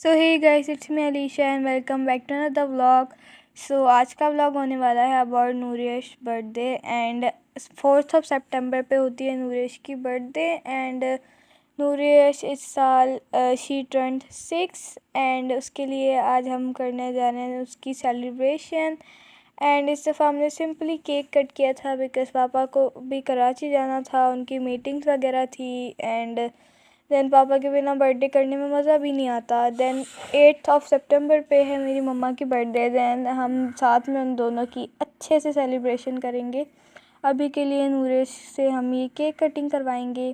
So hey guys, it's me Alisha and welcome back to another vlog. So आज का vlog होने वाला है about Noorish birthday and 4th of सितंबर पे होती है नूरियश की बर्थडे। एंड नूरियश इस साल शी टर्न्ड 6 एंड उसके लिए आज हम करने जा रहे हैं उसकी सेलिब्रेशन। एंड इस दफ़ा हमने सिंपली केक कट किया था बिकॉज़ पापा को भी कराची जाना था, उनकी मीटिंग्स वगैरह थी। एंड देन पापा के बिना बर्थडे करने में मज़ा भी नहीं आता। देन 8th ऑफ सितंबर पे है मेरी मम्मा की बर्थडे। देन हम साथ में उन दोनों की अच्छे से सेलिब्रेशन करेंगे। अभी के लिए नूरिश से हम ये केक कटिंग करवाएंगे।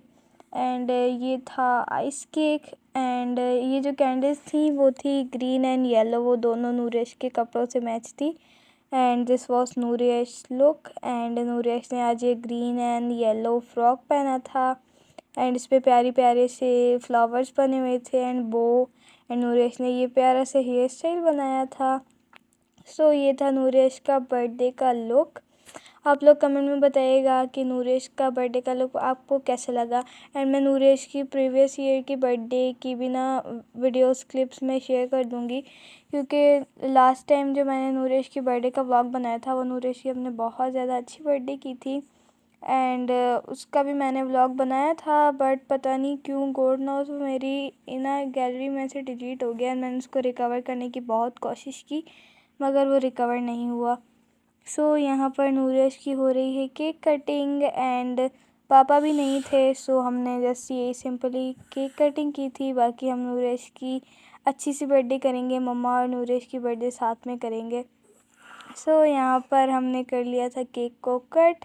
एंड ये था आइस केक। एंड ये जो कैंडल्स थी वो थी ग्रीन एंड येलो, वो दोनों नूरिश के कपड़ों से मैच थी। And this was Noorish look. And Noorish ने आज ये ग्रीन एंड येलो फ्रॉक पहना था एंड इस पे प्यारे प्यारे से फ्लावर्स बने हुए थे एंड बो। एंड नूरिश ने ये प्यारा से हेयर स्टाइल बनाया था। सो ये था नूरिश का बर्थडे का लुक। आप लोग कमेंट में बताइएगा कि नूरिश का बर्थडे का लुक आपको कैसा लगा। एंड मैं नूरिश की प्रीवियस ईयर की बर्थडे की भी ना वीडियोस क्लिप्स में शेयर कर दूँगी, क्योंकि लास्ट टाइम जो मैंने नूरिश की बर्थडे का व्लॉग बनाया था वो नूरिश की हमने बहुत ज़्यादा अच्छी बर्थडे की थी। एंड उसका भी मैंने व्लॉग बनाया था, बट पता नहीं क्यों गॉड नोज़ वो मेरी ना गैलरी में से डिलीट हो गया। मैंने उसको रिकवर करने की बहुत कोशिश की मगर वो रिकवर नहीं हुआ। सो यहाँ पर नूरिश की हो रही है केक कटिंग एंड पापा भी नहीं थे, सो हमने जस्ट ये सिंपली केक कटिंग की थी। बाकी हम नूरिश की अच्छी सी बर्थडे करेंगे, मम्मा और नूरिश की बर्थडे साथ में करेंगे। सो यहाँ पर हमने कर लिया था केक को कट।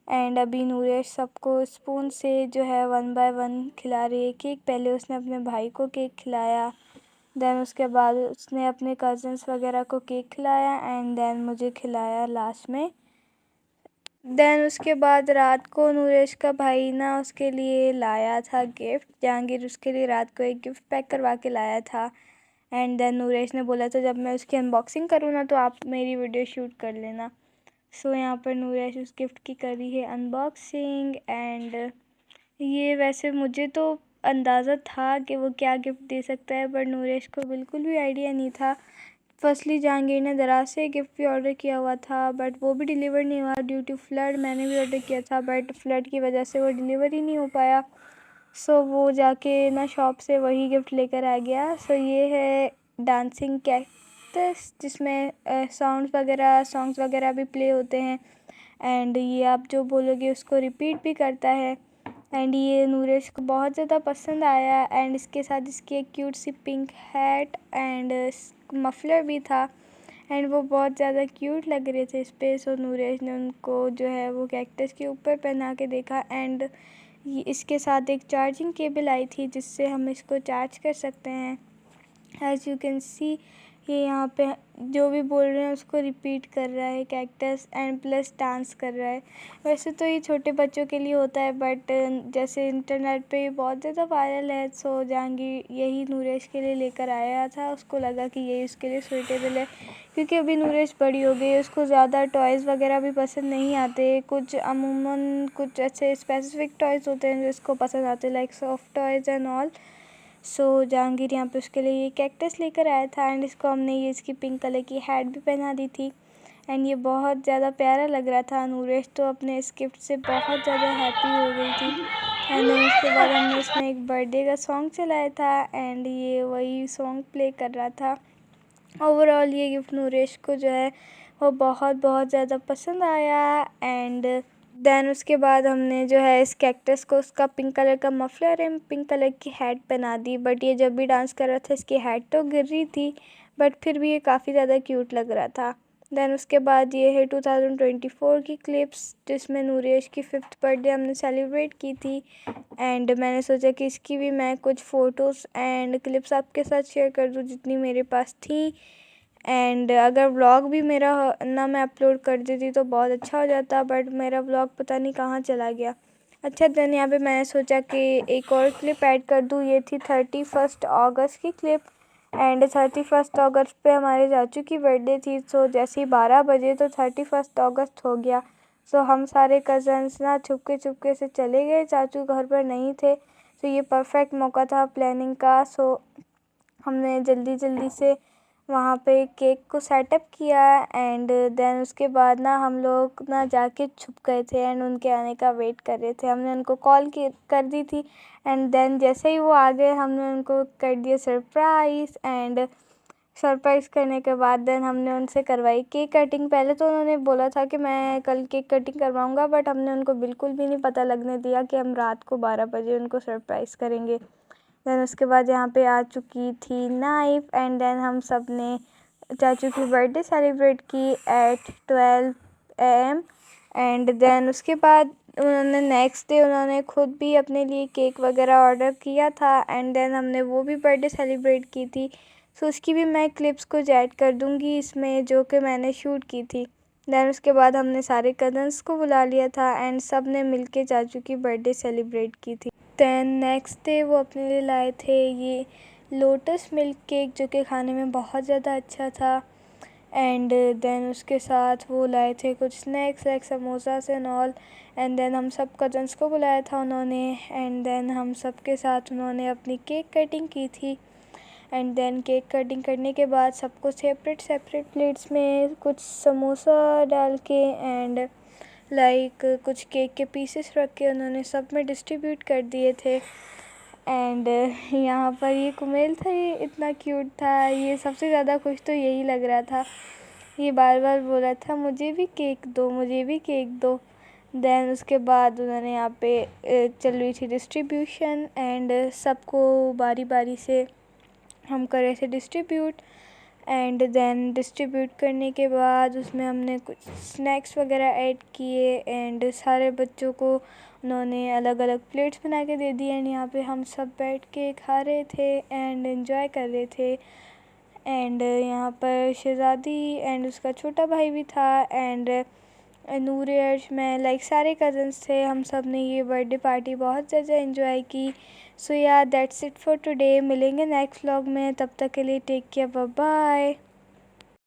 एंड अभी नूरिश सबको स्पून से जो है 1 बाय 1 खिला रही है केक। पहले उसने अपने भाई को केक खिलाया, देन उसके बाद उसने अपने कज़न्स वगैरह को केक खिलाया एंड देन मुझे खिलाया लास्ट में। देन उसके बाद रात को नूरिश का भाई ना उसके लिए लाया था गिफ्ट। जहांगीर उसके लिए रात को एक गिफ्ट पैक करवा के लाया था। एंड देन नूरिश ने बोला था जब मैं उसकी अनबॉक्सिंग करूँ ना तो आप मेरी वीडियो शूट कर लेना। सो यहाँ पर नूरिश उस गिफ्ट की करी है अनबॉक्सिंग। एंड ये वैसे मुझे तो अंदाज़ा था कि वो क्या गिफ्ट दे सकता है, बट नूरिश को बिल्कुल भी आइडिया नहीं था। फर्स्टली जहांगीर ने दराज से गिफ्ट भी ऑर्डर किया हुआ था, बट वो भी डिलीवर नहीं हुआ ड्यू टू फ्लड। मैंने भी ऑर्डर किया था बट फ्लड की वजह से वो डिलीवर ही नहीं हो पाया। सो वो जाके ना शॉप से वही गिफ्ट लेकर आ गया। सो ये है डांसिंग कैक्टस, जिसमें सॉन्ग्स वगैरह भी प्ले होते हैं। एंड ये आप जो बोलोगे उसको रिपीट भी करता है। एंड ये नूरिश को बहुत ज़्यादा पसंद आया। एंड इसके साथ इसकी एक क्यूट सी पिंक हैट एंड मफलर भी था एंड वो बहुत ज़्यादा क्यूट लग रहे थे इस पर। सो नूरिश ने उनको जो है वो कैक्टस के ऊपर पहना के देखा। एंड इसके साथ एक चार्जिंग केबल आई थी जिससे हम इसको चार्ज कर सकते हैं। एज़ यू कैन सी ये यहाँ पे जो भी बोल रहे हैं उसको रिपीट कर रहा है कैक्टस एंड प्लस डांस कर रहा है। वैसे तो ये छोटे बच्चों के लिए होता है, बट जैसे इंटरनेट पे ये बहुत ज़्यादा वायरल है, सो जहांगीर यही नूरिश के लिए लेकर आया था। उसको लगा कि ये उसके लिए सूटेबल है, क्योंकि अभी नूरिश बड़ी हो गई है, उसको ज़्यादा टॉयज़ वगैरह भी पसंद नहीं आते। कुछ अमूमन कुछ ऐसे स्पेसिफिक टॉयज़ होते हैं जो इसको पसंद आते हैं, like soft toys and all. So Jahangir यहाँ पे उसके लिए ये कैक्टस लेकर आया था एंड इसको हमने ये इसकी पिंक कलर की हैट भी पहना दी थी। एंड ये बहुत ज़्यादा प्यारा लग रहा था। नूरिश तो अपने इस गिफ्ट से बहुत ज़्यादा हैप्पी हो गई थी। एंड देन उसके बाद हमने इसमें एक बर्थडे का सॉन्ग चलाया था एंड ये वही सॉन्ग प्ले कर रहा था। ओवरऑल ये गिफ्ट नूरिश को जो है वो बहुत बहुत ज़्यादा पसंद आया। एंड देन उसके बाद हमने जो है इस कैक्टस को उसका पिंक कलर का मफलर एंड पिंक कलर की हैट पहना दी। बट ये जब भी डांस कर रहा था इसकी हैट तो गिर रही थी, बट फिर भी ये काफ़ी ज़्यादा क्यूट लग रहा था। देन उसके बाद ये है 2024 की क्लिप्स, जिसमें नूरिश की 5th बर्थडे हमने सेलिब्रेट की थी। एंड मैंने सोचा कि इसकी भी मैं कुछ फ़ोटोज़ एंड क्लिप्स आपके साथ शेयर कर दूँ जितनी मेरे पास थी। एंड अगर व्लॉग भी मेरा ना मैं अपलोड कर देती तो बहुत अच्छा हो जाता, बट मेरा व्लॉग पता नहीं कहाँ चला गया। अच्छा, देन यहाँ पे मैंने सोचा कि एक और क्लिप ऐड कर दूँ। ये थी 31 अगस्त की क्लिप। एंड 31 अगस्त पे हमारे चाचू की बर्थडे थी। सो जैसे ही 12 बजे तो 31 अगस्त हो गया। सो हम सारे कज़न्स ना छुपके से चले गए, चाचू घर पर नहीं थे। तो ये परफेक्ट मौका था प्लानिंग का। सो हमने जल्दी जल्दी से वहाँ पे केक को सेटअप किया एंड देन उसके बाद ना हम लोग ना जाके छुप गए थे एंड उनके आने का वेट कर रहे थे। हमने उनको कॉल कर दी थी एंड देन जैसे ही वो आ गए हमने उनको कर दिया सरप्राइज़ एंड सरप्राइज़ करने के बाद देन हमने उनसे करवाई केक कटिंग। पहले तो उन्होंने बोला था कि मैं कल केक कटिंग करवाऊँगा, बट हमने उनको बिल्कुल भी नहीं पता लगने दिया कि हम रात को 12 बजे उनको सरप्राइज़ करेंगे। देन उसके बाद यहाँ पे आ चुकी थी नाइफ़ एंड देन हम सब ने चाचू की बर्थडे सेलिब्रेट की एट 12 AM एंड देन उसके बाद उन्होंने नेक्स्ट डे उन्होंने खुद भी अपने लिए केक वगैरह ऑर्डर किया था एंड देन हमने वो भी बर्थडे सेलिब्रेट की थी। सो उसकी भी मैं क्लिप्स कुछ ऐड कर दूँगी इसमें जो कि मैंने शूट की थी। देन उसके बाद हमने सारे कज़न्स को बुला लिया था एंड सब ने मिलके चाचू की बर्थडे सेलिब्रेट की थी। देन नेक्स्ट डे वो अपने लिए लाए थे ये लोटस मिल्क केक जो कि खाने में बहुत ज़्यादा अच्छा था एंड देन उसके साथ वो लाए थे कुछ snacks like samosas and all and then हम सब कज़न्स को बुलाया था उन्होंने एंड देन हम सब के साथ उन्होंने अपनी केक कटिंग की थी एंड देन केक कटिंग करने के बाद सबको सेपरेट प्लेट्स में कुछ समोसा डाल के एंड लाइक कुछ केक के पीसेस रख के उन्होंने सब में डिस्ट्रीब्यूट कर दिए थे एंड यहाँ पर ये कुमेल था, ये इतना क्यूट था, ये सबसे ज़्यादा खुश तो यही लग रहा था। ये बार बार बोल रहा था मुझे भी केक दो, मुझे भी केक दो। देन उसके बाद उन्होंने यहाँ पे चल रही थी डिस्ट्रीब्यूशन एंड सबको बारी बारी से हम कर रहे थे डिस्ट्रीब्यूट एंड देन डिस्ट्रीब्यूट करने के बाद उसमें हमने कुछ स्नैक्स वगैरह ऐड किए एंड सारे बच्चों को उन्होंने अलग अलग प्लेट्स बना के दे दी एंड यहाँ पे हम सब बैठ के खा रहे थे एंड एंजॉय कर रहे थे एंड यहाँ पर शहज़ादी एंड उसका छोटा भाई भी था एंड नूर अर्श मैं लाइक सारे कज़न्स थे। हम सब ने ये बर्थडे पार्टी बहुत ज़्यादा एंजॉय की। सो या दैट्स इट फॉर टुडे। मिलेंगे नेक्स्ट व्लॉग में, तब तक के लिए टेक केयर, बाय बाय।